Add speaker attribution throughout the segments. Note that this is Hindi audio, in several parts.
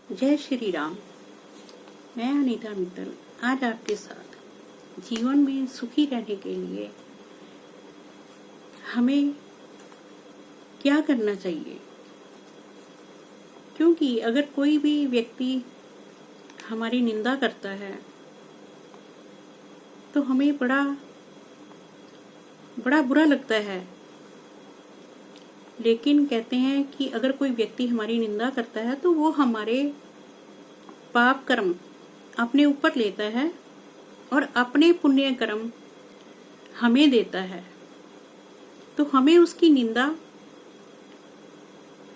Speaker 1: जय श्री राम। मैं अनीता मित्तल आज आपके साथ जीवन में सुखी रहने के लिए हमें क्या करना चाहिए, क्योंकि अगर कोई भी व्यक्ति हमारी निंदा करता है तो हमें बड़ा बुरा लगता है। लेकिन कहते हैं कि अगर कोई व्यक्ति हमारी निंदा करता है तो वो हमारे पाप कर्म अपने ऊपर लेता है और अपने पुण्य कर्म हमें देता है। तो हमें उसकी निंदा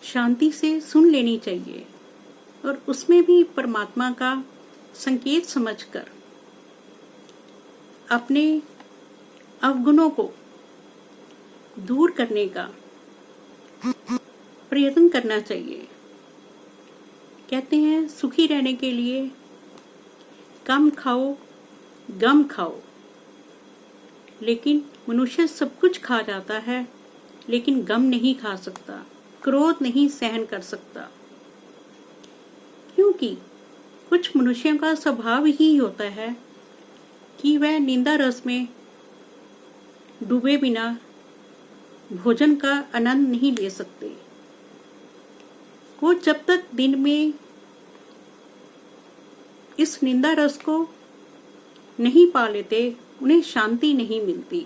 Speaker 1: शांति से सुन लेनी चाहिए और उसमें भी परमात्मा का संकेत समझकर अपने अवगुणों को दूर करने का प्रयत्न करना चाहिए। कहते हैं सुखी रहने के लिए कम खाओ गम खाओ, लेकिन मनुष्य सब कुछ खा जाता है लेकिन गम नहीं खा सकता, क्रोध नहीं सहन कर सकता, क्योंकि कुछ मनुष्यों का स्वभाव ही होता है कि वह निंदा रस में डूबे बिना भोजन का आनंद नहीं ले सकते। वो जब तक दिन में इस निंदा रस को नहीं पा लेते उन्हें शांति नहीं मिलती।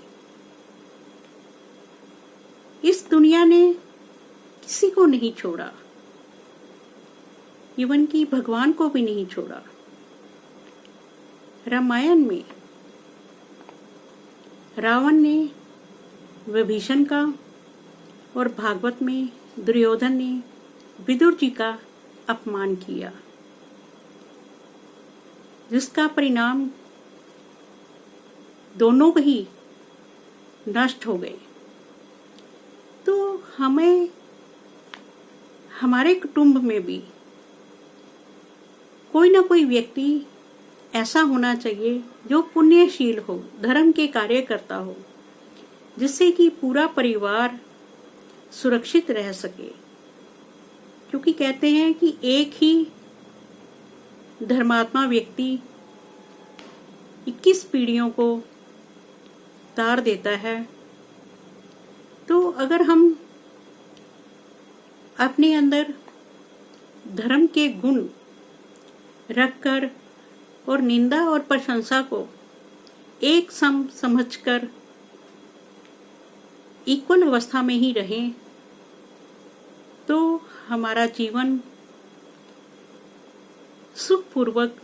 Speaker 1: इस दुनिया ने किसी को नहीं छोड़ा, इवन कि भगवान को भी नहीं छोड़ा। रामायण में रावण ने विभीषण का और भागवत में दुर्योधन ने विदुर जी का अपमान किया, जिसका परिणाम दोनों ही नष्ट हो गए। तो हमें हमारे कुटुंब में भी कोई ना कोई व्यक्ति ऐसा होना चाहिए जो पुण्यशील हो, धर्म के कार्य करता हो, जिससे कि पूरा परिवार सुरक्षित रह सके। क्योंकि कहते हैं कि एक ही धर्मात्मा व्यक्ति 21 पीढ़ियों को तार देता है। तो अगर हम अपने अंदर धर्म के गुण रखकर और निंदा और प्रशंसा को एक सम समझकर इक्वल अवस्था में ही रहें तो हमारा जीवन सुखपूर्वक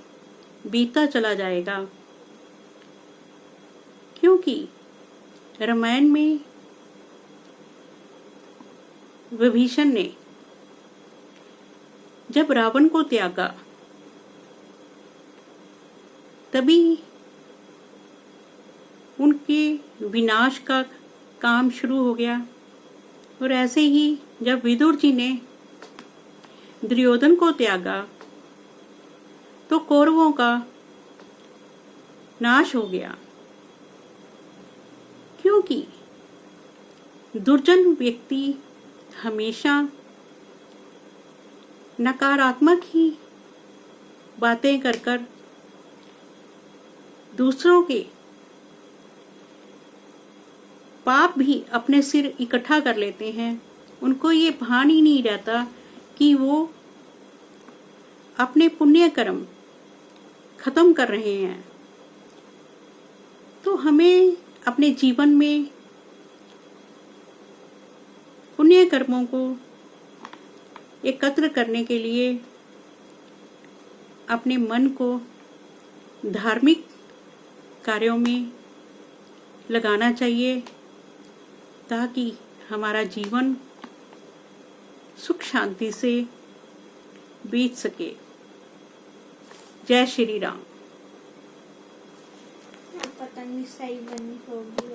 Speaker 1: बीता चला जाएगा। क्योंकि रामायण में विभीषण ने जब रावण को त्यागा तभी उनके विनाश का काम शुरू हो गया। और ऐसे ही जब विदुर जी ने दुर्योधन को त्यागा तो कौरवों का नाश हो गया। क्योंकि दुर्जन व्यक्ति हमेशा नकारात्मक ही बातें कर दूसरों के पाप भी अपने सिर इकट्ठा कर लेते हैं। उनको ये भान ही नहीं रहता कि वो अपने पुण्य कर्म खत्म कर रहे हैं। तो हमें अपने जीवन में पुण्य कर्मों को एकत्र करने के लिए अपने मन को धार्मिक कार्यों में लगाना चाहिए, ताकि हमारा जीवन सुख शांति से बीत सके। जय श्री राम।
Speaker 2: पता नहीं सही बनी होगी।